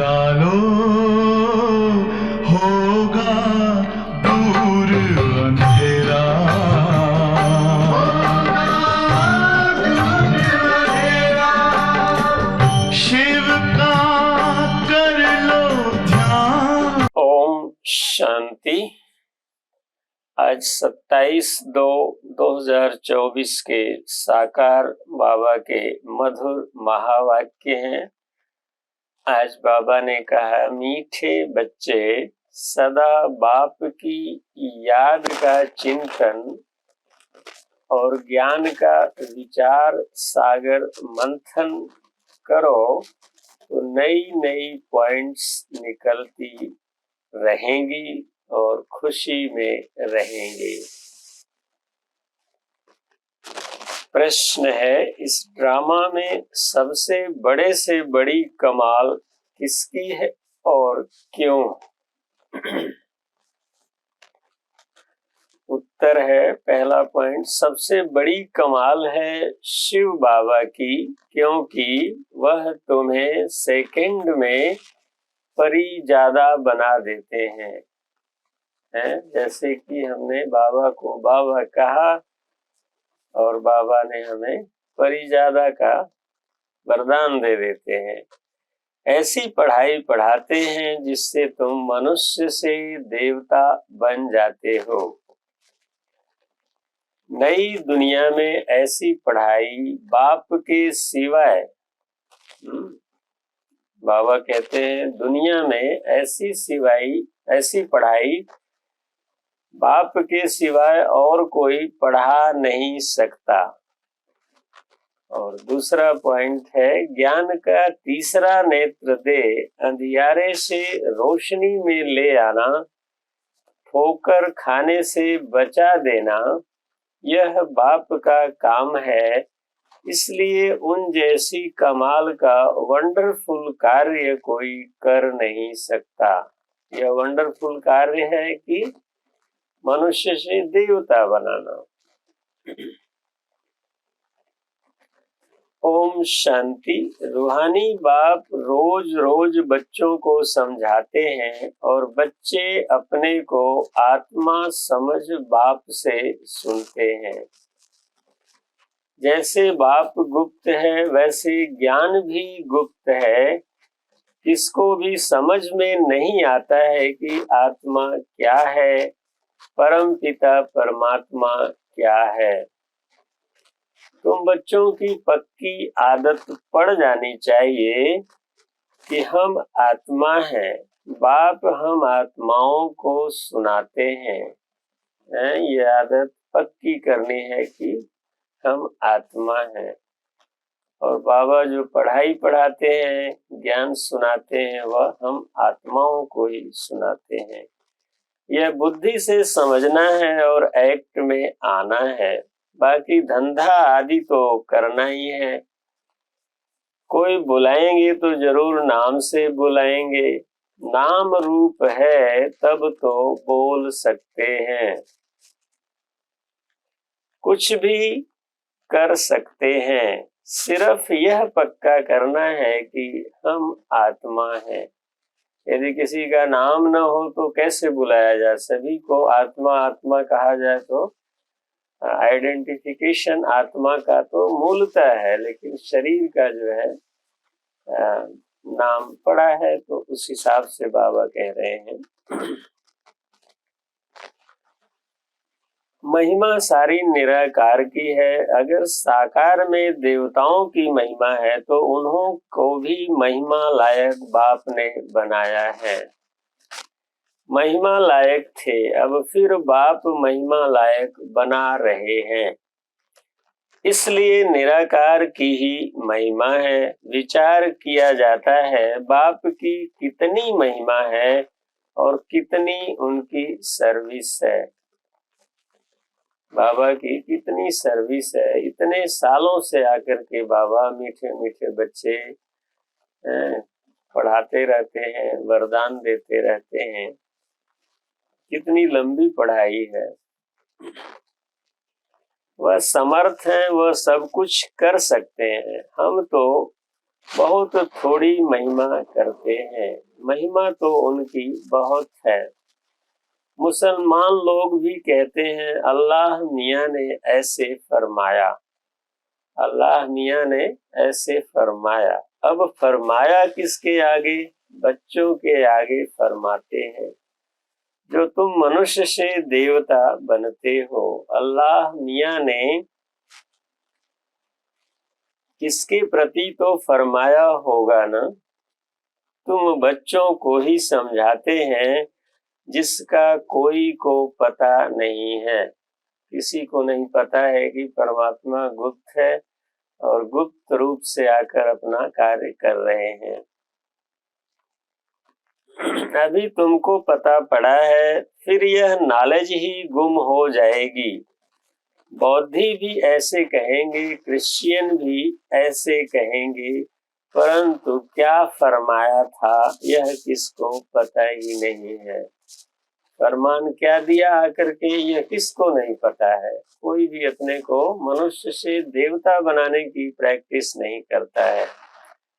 लगा लो, होगा दूर अंधेरा। शिव का कर लो ध्यान। ओम शांति। आज 27/2/2024 के साकार बाबा के मधुर महावाक्य हैं। आज बाबा ने कहा, मीठे बच्चे सदा बाप की याद का चिंतन और ज्ञान का विचार सागर मंथन करो तो नई नई पॉइंट्स निकलती रहेंगी और खुशी में रहेंगे। प्रश्न है, इस ड्रामा में सबसे बड़े से बड़ी कमाल किसकी है और क्यों? उत्तर है, पहला पॉइंट, सबसे बड़ी कमाल है शिव बाबा की, क्योंकि वह तुम्हें सेकंड में परी ज्यादा बना देते हैं। जैसे कि हमने बाबा को बाबा कहा और बाबा ने हमें परिजादा का वरदान दे देते हैं। ऐसी पढ़ाई पढ़ाते हैं जिससे तुम मनुष्य से देवता बन जाते हो। नई दुनिया में ऐसी पढ़ाई बाप के सिवाय, बाबा कहते हैं, दुनिया में ऐसी पढ़ाई बाप के सिवाय और कोई पढ़ा नहीं सकता। और दूसरा पॉइंट है, ज्ञान का तीसरा नेत्र दे अंधियारे से रोशनी में ले आना, ठोकर खाने से बचा देना, यह बाप का काम है। इसलिए उन जैसी कमाल का वंडरफुल कार्य कोई कर नहीं सकता। यह वंडरफुल कार्य है कि मनुष्य से देवता बनाना। ओम शांति। रूहानी बाप रोज रोज बच्चों को समझाते हैं और बच्चे अपने को आत्मा समझ बाप से सुनते हैं। जैसे बाप गुप्त है वैसे ज्ञान भी गुप्त है। किसको भी समझ में नहीं आता है कि आत्मा क्या है, परम पिता परमात्मा क्या है। तुम बच्चों की पक्की आदत पड़ जानी चाहिए कि हम आत्मा हैं। बाप हम आत्माओं को सुनाते हैं। ये आदत पक्की करनी है कि हम आत्मा हैं। और बाबा जो पढ़ाई पढ़ाते हैं, ज्ञान सुनाते हैं, वह हम आत्माओं को ही सुनाते हैं। यह बुद्धि से समझना है और एक्ट में आना है। बाकी धंधा आदि तो करना ही है। कोई बुलाएंगे तो जरूर नाम से बुलाएंगे। नाम रूप है तब तो बोल सकते हैं। कुछ भी कर सकते हैं। सिर्फ यह पक्का करना है कि हम आत्मा हैं। यदि किसी का नाम न हो तो कैसे बुलाया जाए? सभी को आत्मा आत्मा कहा जाए तो आइडेंटिफिकेशन आत्मा का तो मूलतः है, लेकिन शरीर का जो है नाम पड़ा है, तो उस हिसाब से बाबा कह रहे हैं। महिमा सारी निराकार की है। अगर साकार में देवताओं की महिमा है तो उन्हों को भी महिमा लायक बाप ने बनाया है। महिमा लायक थे, अब फिर बाप महिमा लायक बना रहे हैं। इसलिए निराकार की ही महिमा है। विचार किया जाता है बाप की कितनी महिमा है और कितनी उनकी सर्विस है। बाबा की कितनी सर्विस है। इतने सालों से आकर के बाबा मीठे मीठे बच्चे पढ़ाते रहते हैं, वरदान देते रहते हैं। कितनी लंबी पढ़ाई है। वह समर्थ हैं, वह सब कुछ कर सकते हैं। हम तो बहुत थोड़ी महिमा करते हैं। महिमा तो उनकी बहुत है। मुसलमान लोग भी कहते हैं अल्लाह मियाँ ने ऐसे फरमाया, अल्लाह मियाँ ने ऐसे फरमाया। अब फरमाया किसके आगे? बच्चों के आगे फरमाते हैं। जो तुम मनुष्य से देवता बनते हो, अल्लाह मियाँ ने किसके प्रति तो फरमाया होगा ना? तुम बच्चों को ही समझाते हैं जिसका कोई को पता नहीं है। किसी को नहीं पता है कि परमात्मा गुप्त है और गुप्त रूप से आकर अपना कार्य कर रहे हैं। अभी तुमको पता पड़ा है, फिर यह नॉलेज ही गुम हो जाएगी। बौद्धि भी ऐसे कहेंगे, क्रिश्चियन भी ऐसे कहेंगे, परंतु क्या फरमाया था यह किसको पता ही नहीं है। फरमान क्या दिया आकर के यह किसको नहीं पता है। कोई भी अपने को मनुष्य से देवता बनाने की प्रैक्टिस नहीं करता है।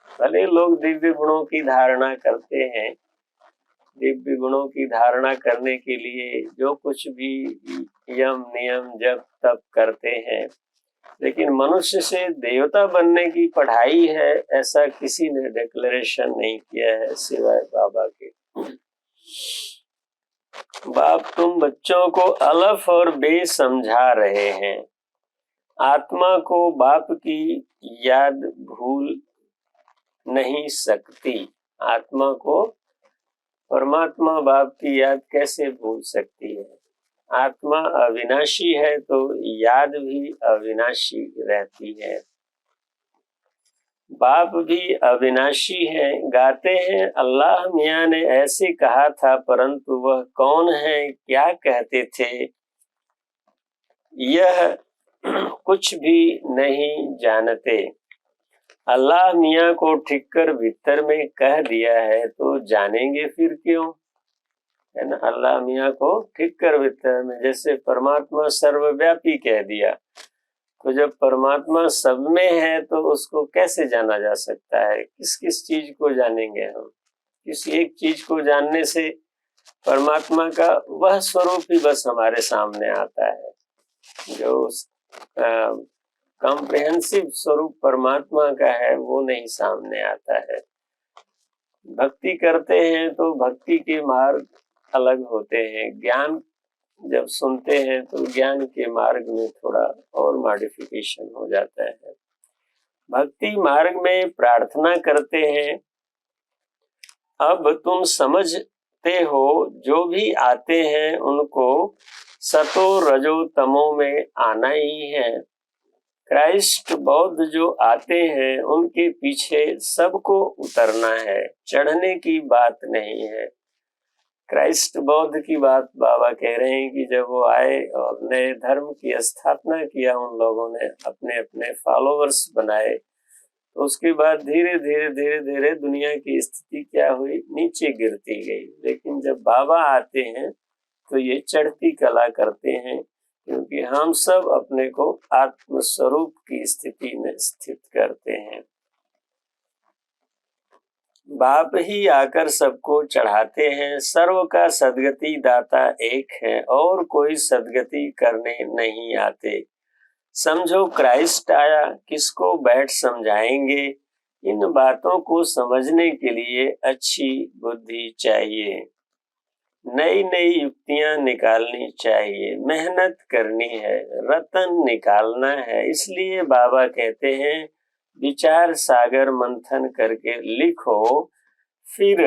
भले लोग दिव्य गुणों की धारणा करते हैं, दिव्य गुणों की धारणा करने के लिए जो कुछ भी यम नियम जप तप करते हैं, लेकिन मनुष्य से देवता बनने की पढ़ाई है ऐसा किसी ने डिक्लेरेशन नहीं किया है सिवाय बाबा के। बाप तुम बच्चों को अलफ और बे समझा रहे हैं। आत्मा को बाप की याद भूल नहीं सकती। आत्मा को परमात्मा बाप की याद कैसे भूल सकती है? आत्मा अविनाशी है तो याद भी अविनाशी रहती है। बाप भी अविनाशी है। गाते हैं अल्लाह मियाँ ने ऐसे कहा था, परंतु वह कौन है, क्या कहते थे, यह कुछ भी नहीं जानते। अल्लाह मियाँ को ठीक कर भीतर में कह दिया है तो जानेंगे फिर क्यों, है ना। अल्लाह मियाँ को ठीक कर भीतर में, जैसे परमात्मा सर्वव्यापी कह दिया, तो जब परमात्मा सब में है तो उसको कैसे जाना जा सकता है? किस किस चीज को जानेंगे हम? किस एक चीज को जानने से परमात्मा का वह स्वरूप ही बस हमारे सामने आता है, जो कॉम्प्रिहेंसिव स्वरूप परमात्मा का है वो नहीं सामने आता है। भक्ति करते हैं तो भक्ति के मार्ग अलग होते हैं। ज्ञान जब सुनते हैं तो ज्ञान के मार्ग में थोड़ा और मॉडिफिकेशन हो जाता है। भक्ति मार्ग में प्रार्थना करते हैं। अब तुम समझते हो जो भी आते हैं उनको सतो रजो तमो में आना ही है। क्राइस्ट बौद्ध जो आते हैं उनके पीछे सबको उतरना है, चढ़ने की बात नहीं है। क्राइस्ट बौद्ध की बात बाबा कह रहे हैं कि जब वो आए और नए धर्म की स्थापना किया, उन लोगों ने अपने अपने फॉलोअर्स बनाए, तो उसके बाद धीरे धीरे धीरे धीरे दुनिया की स्थिति क्या हुई, नीचे गिरती गई। लेकिन जब बाबा आते हैं तो ये चढ़ती कला करते हैं, क्योंकि हम सब अपने को आत्म स्वरूप की स्थिति में स्थित करते हैं। बाप ही आकर सबको चढ़ाते हैं। सर्व का सदगति दाता एक है और कोई सदगति करने नहीं आते। समझो क्राइस्ट आया, किसको बैठ समझाएंगे? इन बातों को समझने के लिए अच्छी बुद्धि चाहिए, नई नई युक्तियां निकालनी चाहिए, मेहनत करनी है, रतन निकालना है। इसलिए बाबा कहते हैं विचार सागर मंथन करके लिखो, फिर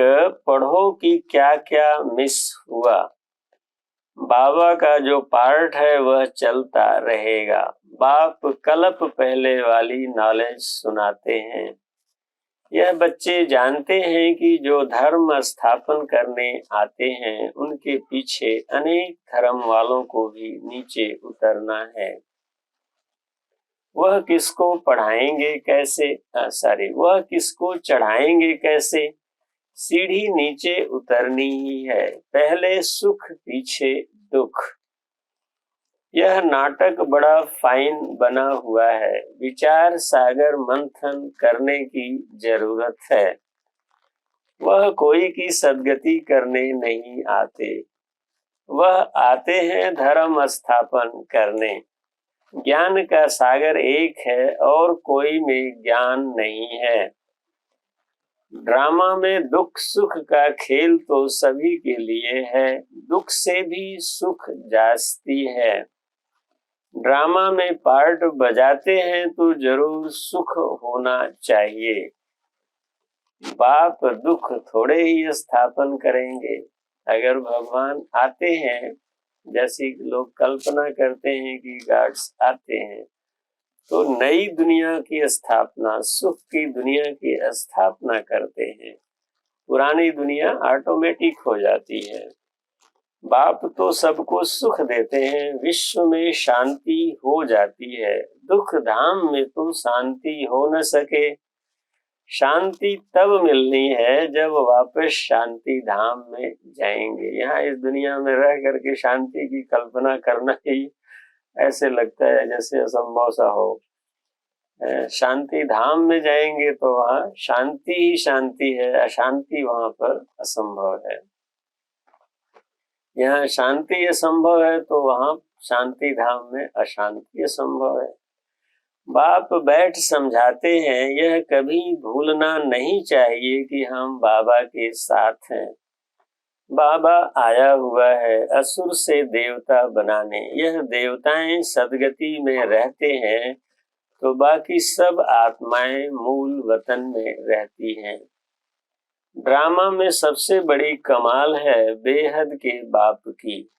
पढ़ो कि क्या क्या मिस हुआ। बाबा का जो पार्ट है वह चलता रहेगा। बाप कल्प पहले वाली नॉलेज सुनाते हैं। यह बच्चे जानते हैं कि जो धर्म स्थापन करने आते हैं उनके पीछे अनेक धर्म वालों को भी नीचे उतरना है। वह किसको पढ़ाएंगे कैसे, वह किसको चढ़ाएंगे कैसे? सीढ़ी नीचे उतरनी ही है, पहले सुख पीछे दुख। यह नाटक बड़ा फाइन बना हुआ है, विचार सागर मंथन करने की जरूरत है। वह कोई की सदगति करने नहीं आते, वह आते हैं धर्म स्थापन करने। ज्ञान का सागर एक है और कोई में ज्ञान नहीं है। ड्रामा में दुख सुख का खेल तो सभी के लिए है, दुख से भी सुख जास्ती है। ड्रामा में पार्ट बजाते हैं तो जरूर सुख होना चाहिए। बाप दुख थोड़े ही स्थापन करेंगे। अगर भगवान आते हैं, जैसी लोग कल्पना करते हैं कि गॉड्स आते हैं, तो नई दुनिया की स्थापना, सुख की दुनिया की स्थापना करते हैं। पुरानी दुनिया ऑटोमेटिक हो जाती है। बाप तो सबको सुख देते हैं, विश्व में शांति हो जाती है। दुख धाम में तो शांति हो न सके। शांति तब मिलनी है जब वापस शांति धाम में जाएंगे। यहाँ इस दुनिया में रह करके शांति की कल्पना करना ही ऐसे लगता है जैसे असंभव सा हो। शांति धाम में जाएंगे तो वहाँ शांति ही शांति है, अशांति वहाँ पर असंभव है। यहाँ शांति असंभव है तो वहाँ शांति धाम में अशांति असंभव है। बाप बैठ समझाते हैं, यह कभी भूलना नहीं चाहिए कि हम बाबा के साथ हैं। बाबा आया हुआ है असुर से देवता बनाने। यह देवताएं सदगति में रहते हैं तो बाकी सब आत्माएं मूल वतन में रहती हैं। ड्रामा में सबसे बड़ी कमाल है बेहद के बाप की,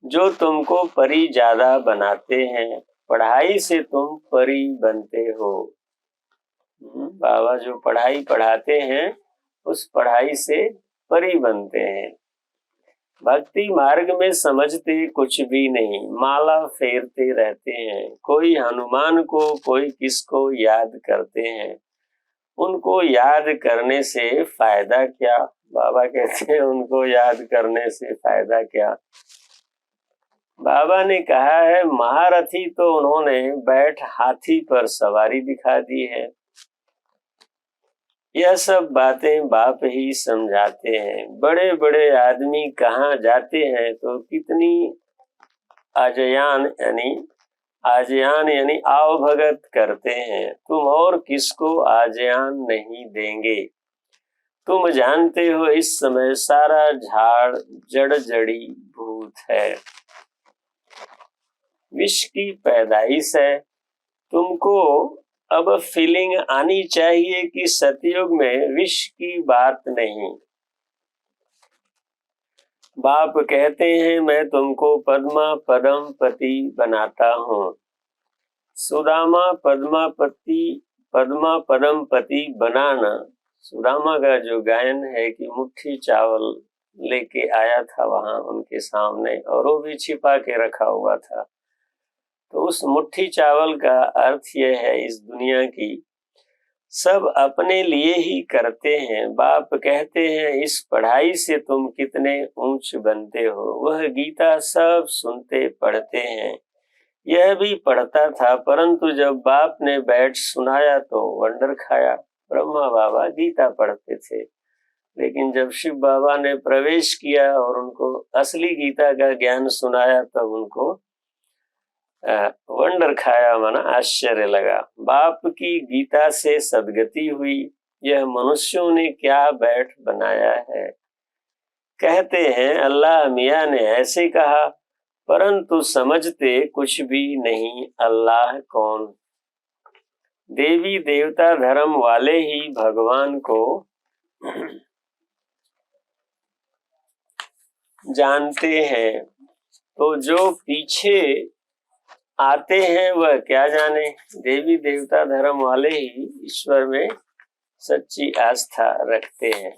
जो तुमको परी ज्यादा बनाते हैं। पढ़ाई से तुम परी बनते हो। बाबा जो पढ़ाई पढ़ाते हैं उस पढ़ाई से परी बनते हैं। भक्ति मार्ग में समझते कुछ भी नहीं, माला फेरते रहते हैं। कोई हनुमान को, कोई किसको याद करते हैं। उनको याद करने से फायदा क्या? बाबा कहते हैं उनको याद करने से फायदा क्या? बाबा ने कहा है महारथी तो उन्होंने बैठ हाथी पर सवारी दिखा दी है। यह सब बातें बाप ही समझाते हैं। बड़े बड़े आदमी कहाँ जाते हैं तो कितनी आजयान यानी आओ भगत करते हैं। तुम और किसको आजयान नहीं देंगे। तुम जानते हो इस समय सारा झाड़ जड़ जड़ी भूत है, विष की पैदाइश है। तुमको अब फीलिंग आनी चाहिए कि सतयुग में विष की बात नहीं। बाप कहते हैं मैं तुमको पद्मा पदम पति बनाता हूँ। सुदामा पद्मा पदम पति बनाना। सुदामा का जो गायन है कि मुट्ठी चावल लेके आया था वहां उनके सामने और वो भी छिपा के रखा हुआ था। तो उस मुट्ठी चावल का अर्थ यह है इस दुनिया की सब अपने लिए ही करते हैं। बाप कहते हैं इस पढ़ाई से तुम कितने ऊंच बनते हो। वह गीता सब सुनते पढ़ते हैं। यह भी पढ़ता था, परंतु जब बाप ने बैठ सुनाया तो वंडर खाया। ब्रह्मा बाबा गीता पढ़ते थे, लेकिन जब शिव बाबा ने प्रवेश किया और उनको असली गीता का ज्ञान सुनाया तब उनको वंडर खाया, माना आश्चर्य लगा। बाप की गीता से सदगति हुई। यह मनुष्यों ने क्या बैठ बनाया है। कहते हैं अल्लाह मियाँ ने ऐसे कहा, परंतु समझते कुछ भी नहीं अल्लाह कौन। देवी देवता धर्म वाले ही भगवान को जानते हैं, तो जो पीछे आते हैं वह क्या जाने। देवी देवता धर्म वाले ही ईश्वर में सच्ची आस्था रखते हैं।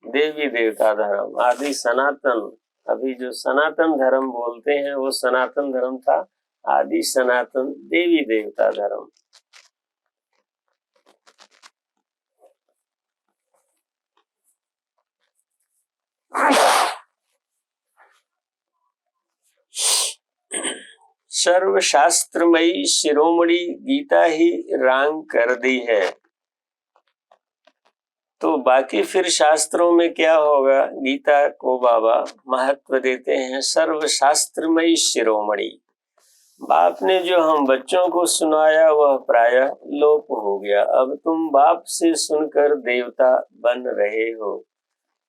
देवी देवता धर्म आदि सनातन, अभी जो सनातन धर्म बोलते हैं वो सनातन धर्म था। आदि सनातन देवी देवता धर्म। सर्वशास्त्रमयी शिरोमणि गीता ही रांग कर दी है, तो बाकी फिर शास्त्रों में क्या होगा। गीता को बाबा महत्व देते हैं सर्वशास्त्रमयी शिरोमणि। बाप ने जो हम बच्चों को सुनाया वह प्रायः लोप हो गया। अब तुम बाप से सुनकर देवता बन रहे हो।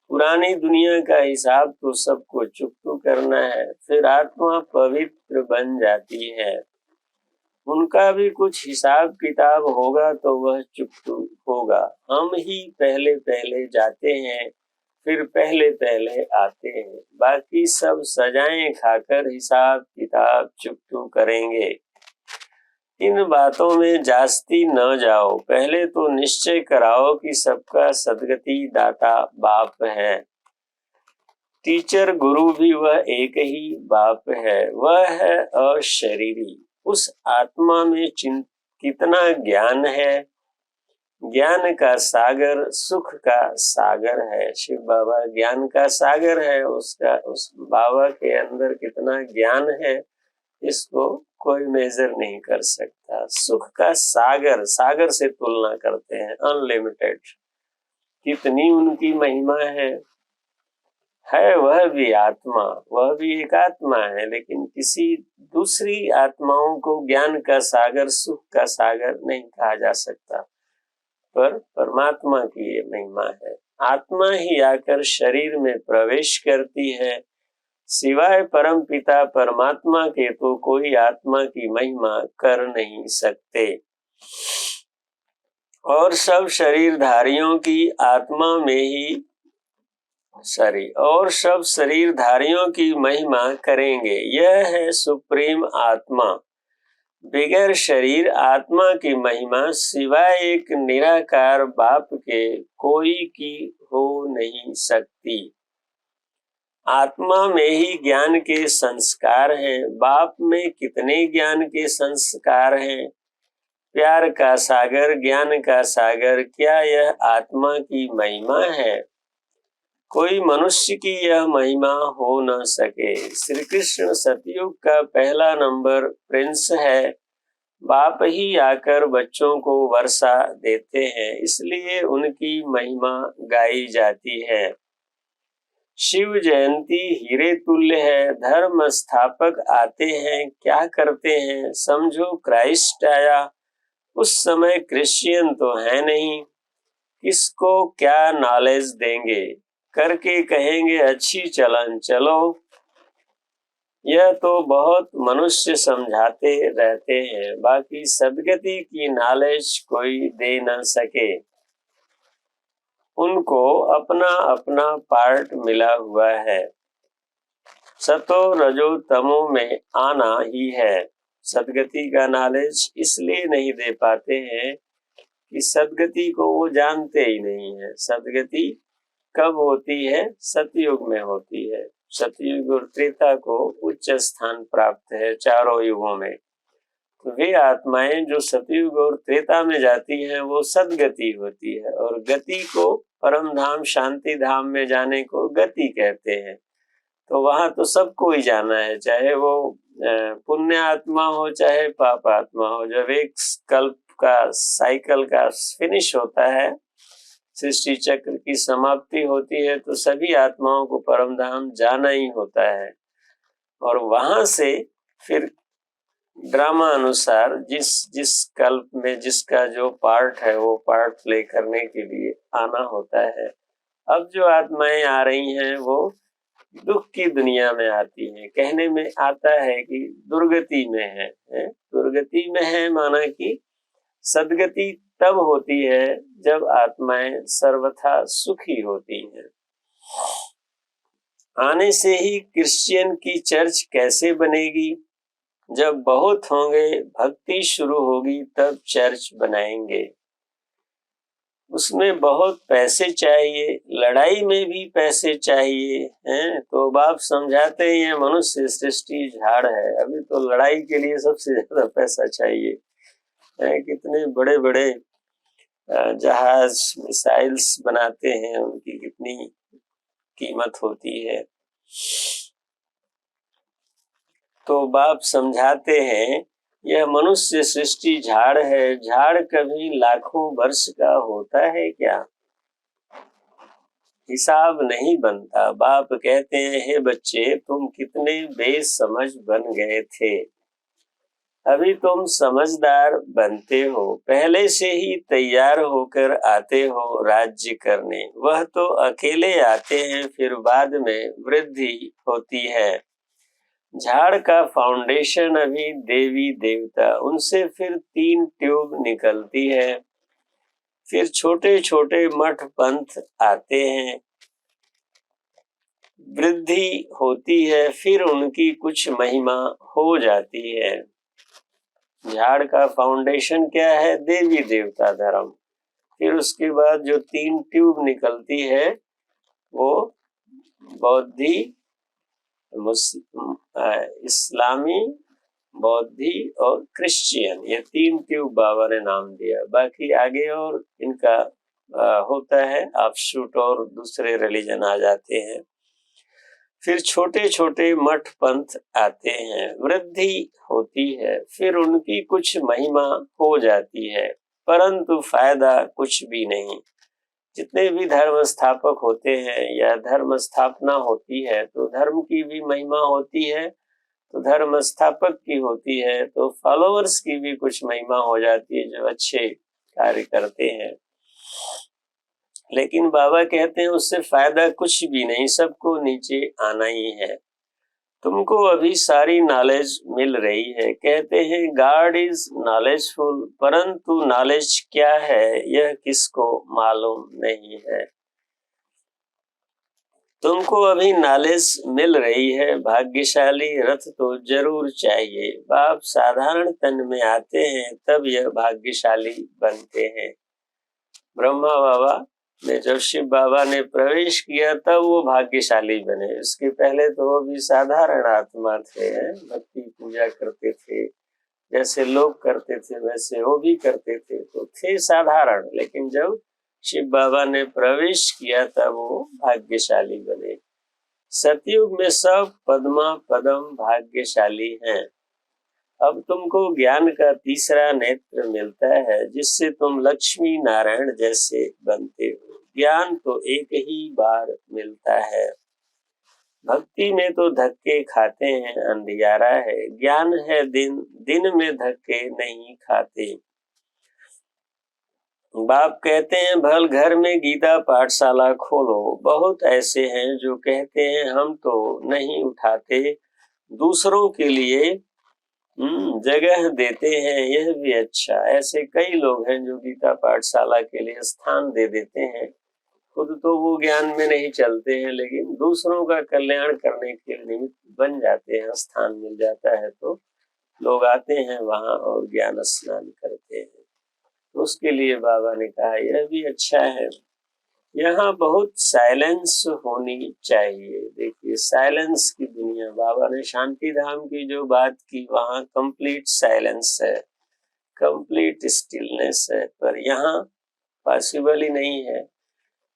पुरानी दुनिया का हिसाब तो सबको चुकतू करना है, फिर आत्मा पवित्र बन जाती है। उनका भी कुछ हिसाब किताब होगा तो वह चुकतू होगा। हम ही पहले पहले जाते हैं, फिर पहले पहले आते हैं। बाकी सब सजाएं खाकर हिसाब किताब चुकतू करेंगे। इन बातों में जास्ती न जाओ। पहले तो निश्चय कराओ कि सबका सदगति दाता बाप है। टीचर गुरु भी वह एक ही बाप है। वह है अशरीरी। उस आत्मा में कितना ज्ञान है। ज्ञान का सागर सुख का सागर है। शिव बाबा ज्ञान का सागर है। उसका उस बाबा के अंदर कितना ज्ञान है इसको कोई मेजर नहीं कर सकता। सुख का सागर, सागर से तुलना करते हैं, अनलिमिटेड। कितनी उनकी महिमा है वह भी आत्मा, वह भी एक आत्मा है, लेकिन किसी दूसरी आत्माओं को ज्ञान का सागर सुख का सागर नहीं कहा जा सकता, पर परमात्मा की ये महिमा है। आत्मा ही आकर शरीर में प्रवेश करती है। सिवाय परम पिता परमात्मा के तो कोई आत्मा की महिमा कर नहीं सकते। और सब शरीरधारियों की आत्मा में ही और सब शरीरधारियों की महिमा करेंगे। यह है सुप्रीम आत्मा। बगैर शरीर आत्मा की महिमा सिवाय एक निराकार बाप के कोई की हो नहीं सकती। आत्मा में ही ज्ञान के संस्कार हैं। बाप में कितने ज्ञान के संस्कार हैं। प्यार का सागर, ज्ञान का सागर, क्या यह आत्मा की महिमा है? कोई मनुष्य की यह महिमा हो न सके। श्री कृष्ण सतयुग का पहला नंबर प्रिंस है। बाप ही आकर बच्चों को वर्षा देते हैं, इसलिए उनकी महिमा गाई जाती है। शिव जयंती हीरे तुल्य है। धर्म स्थापक आते हैं, क्या करते हैं? समझो क्राइस्ट आया, उस समय क्रिश्चियन तो है नहीं, किसको क्या नॉलेज देंगे? करके कहेंगे अच्छी चलन चलो। यह तो बहुत मनुष्य समझाते रहते हैं, बाकी सदगति की नॉलेज कोई दे न सके। उनको अपना अपना पार्ट मिला हुआ है। सतो रजो तमो में आना ही है। सदगति का नॉलेज इसलिए नहीं दे पाते हैं कि सदगति को वो जानते ही नहीं है। सदगति कब होती है? सतयुग में होती है। सतयुग और त्रेता को उच्च स्थान प्राप्त है चारों युगों में। तो वे आत्माएं जो सतयुग और त्रेता में जाती हैं वो सदगति होती है, और गति को परम धाम शांति धाम में जाने को गति कहते हैं। तो वहां तो सबको ही जाना है, चाहे वो पुण्य आत्मा हो चाहे पाप आत्मा हो। जब एक कल्प का साइकिल का फिनिश होता है, सृष्टि चक्र की समाप्ति होती है, तो सभी आत्माओं को परम धाम जाना ही होता है। और वहां से फिर ड्रामा अनुसार जिस कल्प में जिसका जो पार्ट है वो पार्ट प्ले करने के लिए आना होता है। अब जो आत्माएं आ रही हैं वो दुख की दुनिया में आती हैं। कहने में आता है कि दुर्गति में है। दुर्गति में है माना कि सदगति तब होती है जब आत्माएं सर्वथा सुखी होती हैं। आने से ही क्रिश्चियन की चर्च कैसे बनेगी? जब बहुत होंगे, भक्ति शुरू होगी, तब चर्च बनाएंगे। उसमें बहुत पैसे चाहिए, लड़ाई में भी पैसे चाहिए हैं। तो बाप समझाते ही हैं मनुष्य सृष्टि झाड़ है, अभी तो लड़ाई के लिए सबसे ज्यादा पैसा चाहिए। कितने बड़े बड़े जहाज मिसाइल्स बनाते हैं, उनकी कितनी कीमत होती है। तो बाप समझाते हैं, यह मनुष्य सृष्टि झाड़ है, झाड़ कभी लाखों वर्ष का होता है क्या? हिसाब नहीं बनता। बाप कहते हैं, हे बच्चे, तुम कितने बेसमझ बन गए थे, अभी तुम समझदार बनते हो, पहले से ही तैयार होकर आते हो राज्य करने। वह तो अकेले आते हैं, फिर बाद में वृद्धि होती है। झाड़ का फाउंडेशन अभी देवी देवता, उनसे फिर 3 ट्यूब निकलती है, फिर छोटे छोटे मठ पंथ आते हैं, वृद्धि होती है, फिर उनकी कुछ महिमा हो जाती है। झाड़ का फाउंडेशन क्या है? देवी देवता धर्म। फिर उसके बाद जो 3 ट्यूब निकलती है वो बौद्धि, इस्लामी, बौद्धि और क्रिश्चियन, ये 3 ट्यूब बाबा ने नाम दिया। बाकी आगे और इनका होता है ऑफशूट, और दूसरे रिलीजन आ जाते हैं। फिर छोटे छोटे मठ पंथ आते हैं, वृद्धि होती है, फिर उनकी कुछ महिमा हो जाती है, परंतु फायदा कुछ भी नहीं। जितने भी धर्म स्थापक होते हैं या धर्म स्थापना होती है, तो धर्म की भी महिमा होती है, तो धर्म स्थापक की होती है, तो फॉलोअर्स की भी कुछ महिमा हो जाती है जो अच्छे कार्य करते हैं। लेकिन बाबा कहते हैं उससे फायदा कुछ भी नहीं, सबको नीचे आना ही है। तुमको अभी सारी नॉलेज मिल रही है। कहते हैं गॉड इज नॉलेजफुल, परंतु नॉलेज क्या है यह किसको मालूम नहीं है। तुमको अभी नॉलेज मिल रही है, भाग्यशाली रथ तो जरूर चाहिए। बाप साधारण तन में आते हैं तब यह भाग्यशाली बनते हैं। ब्रह्मा बाबा ने जब शिव बाबा ने प्रवेश किया तब वो भाग्यशाली बने, इसके पहले तो वो भी साधारण आत्मा थे, भक्ति पूजा करते थे, जैसे लोग करते थे वैसे वो भी करते थे, तो थे साधारण। लेकिन जब शिव बाबा ने प्रवेश किया तब वो भाग्यशाली बने। सतयुग में सब पद्मा पदम भाग्यशाली हैं। अब तुमको ज्ञान का तीसरा नेत्र मिलता है, जिससे तुम लक्ष्मी नारायण जैसे बनते हो। ज्ञान तो एक ही बार मिलता है। भक्ति में तो धक्के खाते हैं, अंधियारा है। ज्ञान है दिन, दिन में धक्के नहीं खाते। बाप कहते हैं भल घर में गीता पाठशाला खोलो। बहुत ऐसे हैं जो कहते हैं हम तो नहीं उठाते, दूसरों के लिए जगह देते हैं, यह भी अच्छा। ऐसे कई लोग हैं जो गीता पाठशाला के लिए स्थान दे देते हैं, खुद तो वो ज्ञान में नहीं चलते हैं, लेकिन दूसरों का कल्याण करने के निमित्त बन जाते हैं, स्थान मिल जाता है तो लोग आते हैं वहां और ज्ञान स्नान करते हैं। तो उसके लिए बाबा ने कहा यह भी अच्छा है। यहाँ बहुत साइलेंस होनी चाहिए। देखिए साइलेंस की दुनिया, बाबा ने शांति धाम की जो बात की वहाँ कंप्लीट साइलेंस है, कंप्लीट स्टिलनेस है, पर यहाँ पॉसिबल ही नहीं है।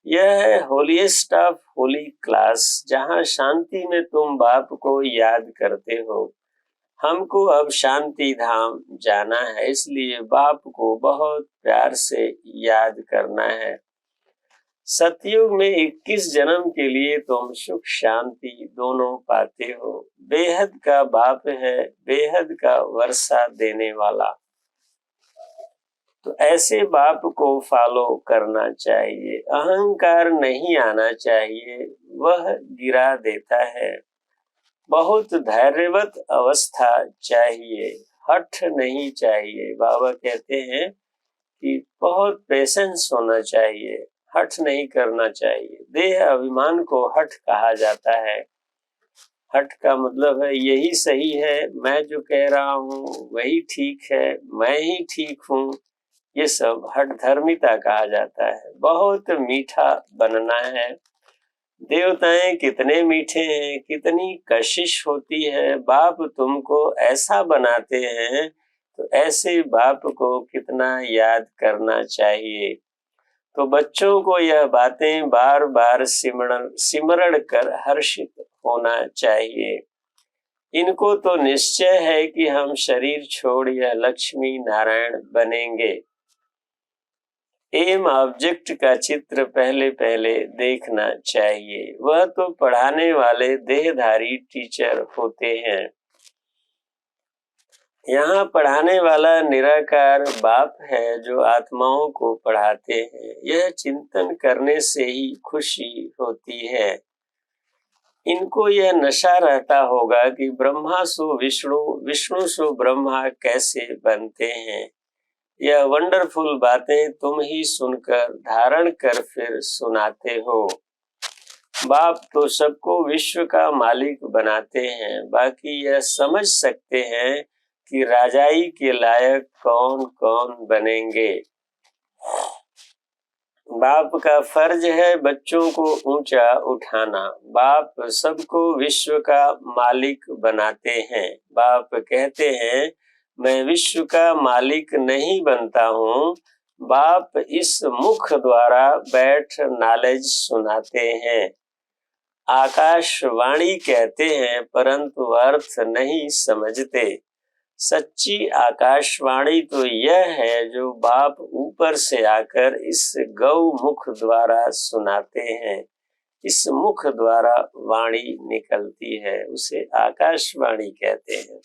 यह है होलीएस्ट ऑफ होली क्लास, जहाँ शांति में तुम बाप को याद करते हो। हमको अब शांति धाम जाना है, इसलिए बाप को बहुत प्यार से याद करना है। सतयुग में 21 जन्म के लिए तुम सुख शांति दोनों पाते हो। बेहद का बाप है, बेहद का वर्षा देने वाला, तो ऐसे बाप को फॉलो करना चाहिए। अहंकार नहीं आना चाहिए, वह गिरा देता है। बहुत धैर्यवत अवस्था चाहिए, हठ नहीं चाहिए। बाबा कहते हैं कि बहुत पेशेंस होना चाहिए, हठ नहीं करना चाहिए। देह अभिमान को हठ कहा जाता है। हठ का मतलब है यही सही है, मैं जो कह रहा हूँ वही ठीक है, मैं ही ठीक हूँ, ये सब हठ धर्मिता कहा जाता है। बहुत मीठा बनना है। देवताएं कितने मीठे हैं, कितनी कशिश होती है। बाप तुमको ऐसा बनाते हैं, तो ऐसे बाप को कितना याद करना चाहिए। तो बच्चों को यह बातें बार बार सिमरण कर हर्षित होना चाहिए। इनको तो निश्चय है कि हम शरीर छोड़ यह लक्ष्मी नारायण बनेंगे। एम ऑब्जेक्ट का चित्र पहले पहले देखना चाहिए। वह तो पढ़ाने वाले देहधारी टीचर होते हैं। यहाँ पढ़ाने वाला निराकार बाप है जो आत्माओं को पढ़ाते हैं। यह चिंतन करने से ही खुशी होती है। इनको यह नशा रहता होगा कि ब्रह्मा सो विष्णु, विष्णु सो ब्रह्मा कैसे बनते हैं। यह वंडरफुल बातें तुम ही सुनकर धारण कर फिर सुनाते हो। बाप तो सबको विश्व का मालिक बनाते हैं, बाकी यह समझ सकते हैं कि राजाई के लायक कौन कौन बनेंगे। बाप का फर्ज है बच्चों को ऊंचा उठाना। बाप सबको विश्व का मालिक बनाते हैं। बाप कहते हैं मैं विश्व का मालिक नहीं बनता हूँ। बाप इस मुख द्वारा बैठ नॉलेज सुनाते हैं। आकाशवाणी कहते हैं परंतु अर्थ नहीं समझते। सच्ची आकाशवाणी तो यह है जो बाप ऊपर से आकर इस गौ मुख द्वारा सुनाते हैं। इस मुख द्वारा वाणी निकलती है, उसे आकाशवाणी कहते हैं।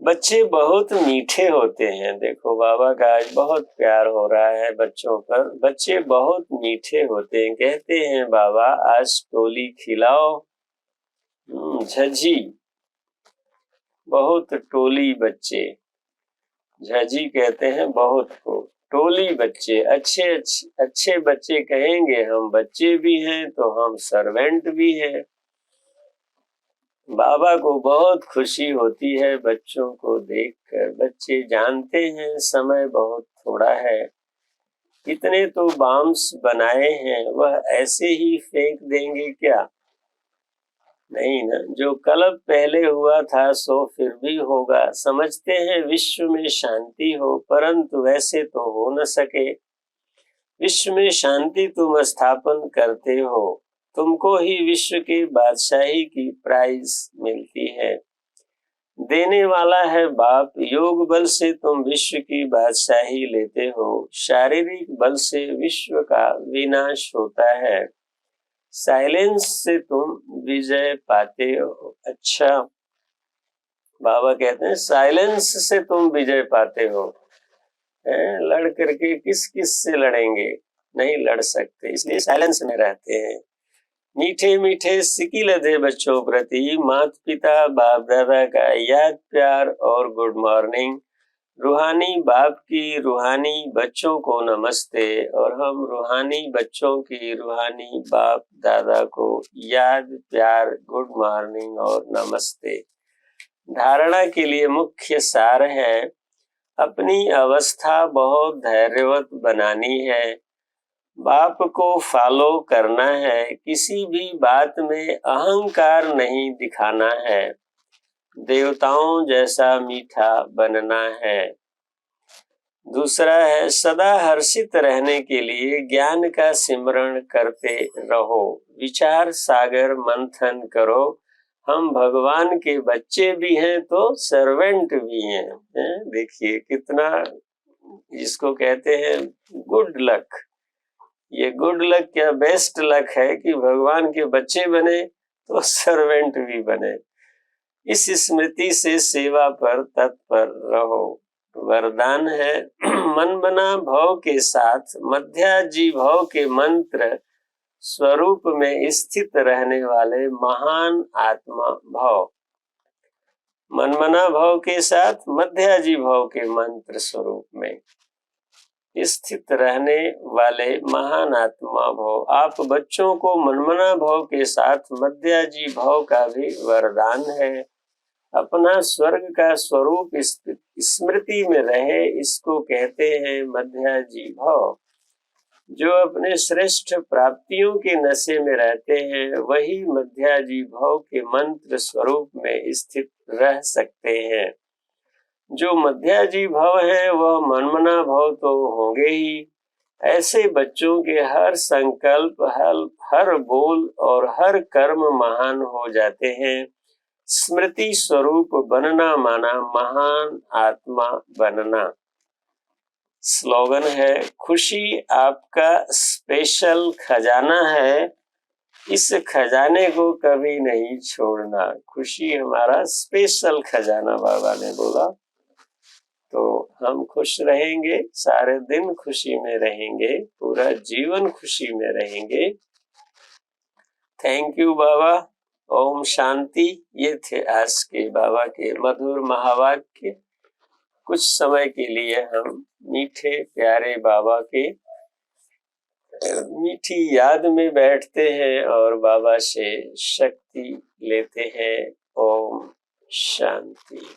बच्चे बहुत मीठे होते हैं। देखो बाबा का आज बहुत प्यार हो रहा है बच्चों पर। बच्चे बहुत मीठे होते हैं। कहते हैं बाबा आज टोली खिलाओ। झझी, बहुत टोली बच्चे, झझी कहते हैं बहुत को। टोली बच्चे, अच्छे बच्चे कहेंगे हम बच्चे भी हैं तो हम सर्वेंट भी हैं। बाबा को बहुत खुशी होती है बच्चों को देखकर। बच्चे जानते हैं समय बहुत थोड़ा है। इतने तो बॉम्ब्स बनाए हैं, वह ऐसे ही फेंक देंगे क्या? नहीं ना, जो कल पहले हुआ था सो फिर भी होगा। समझते हैं विश्व में शांति हो, परंतु वैसे तो हो न सके। विश्व में शांति तुम स्थापन करते हो, तुमको ही विश्व की बादशाही की प्राइज मिलती है। देने वाला है बाप। योग बल से तुम विश्व की बादशाही लेते हो। शारीरिक बल से विश्व का विनाश होता है। साइलेंस से तुम विजय पाते हो। अच्छा, बाबा कहते हैं साइलेंस से तुम विजय पाते हो। लड़ करके किस किस से लड़ेंगे? नहीं लड़ सकते, इसलिए साइलेंस में रहते हैं। मीठे मीठे सिकी लदे बच्चों प्रति माता पिता बाप दादा का याद प्यार और गुड मॉर्निंग। रूहानी बाप की रूहानी बच्चों को नमस्ते और हम रूहानी बच्चों की रूहानी बाप दादा को याद प्यार गुड मॉर्निंग और नमस्ते। धारणा के लिए मुख्य सार है अपनी अवस्था बहुत धैर्यवत बनानी है। बाप को फॉलो करना है। किसी भी बात में अहंकार नहीं दिखाना है। देवताओं जैसा मीठा बनना है। दूसरा है सदा हर्षित रहने के लिए ज्ञान का सिमरण करते रहो। विचार सागर मंथन करो। हम भगवान के बच्चे भी हैं तो सर्वेंट भी हैं। देखिए कितना, इसको कहते हैं गुड लक। ये गुड लक क्या बेस्ट लक है कि भगवान के बच्चे बने तो सर्वेंट भी बने। इस स्मृति से सेवा पर तत्पर रहो। वरदान है मन बना भव के साथ मध्याजी भव के मंत्र स्वरूप में स्थित रहने वाले महान आत्मा भव। मनमना भव के साथ मध्याजी भव के मंत्र स्वरूप में स्थित रहने वाले महान आत्मा भव। आप बच्चों को मनमना भव के साथ मध्याजी भव का भी वरदान है। अपना स्वर्ग का स्वरूप स्मृति में रहे, इसको कहते हैं मध्याजी भव। जो अपने श्रेष्ठ प्राप्तियों के नशे में रहते हैं वही मध्याजी भव के मंत्र स्वरूप में स्थित रह सकते हैं। जो मध्याजी भव है वह मनमना भव तो होंगे ही। ऐसे बच्चों के हर संकल्प, हर बोल और हर कर्म महान हो जाते हैं। स्मृति स्वरूप बनना माना महान आत्मा बनना। स्लोगन है, खुशी आपका स्पेशल खजाना है, इस खजाने को कभी नहीं छोड़ना। खुशी हमारा स्पेशल खजाना, बाबा ने बोला। तो हम खुश रहेंगे, सारे दिन खुशी में रहेंगे, पूरा जीवन खुशी में रहेंगे। थैंक यू बाबा। ओम शांति। ये थे आज के बाबा के मधुर महावाक्य। कुछ समय के लिए हम मीठे प्यारे बाबा के मीठी याद में बैठते हैं और बाबा से शक्ति लेते हैं। ओम शांति।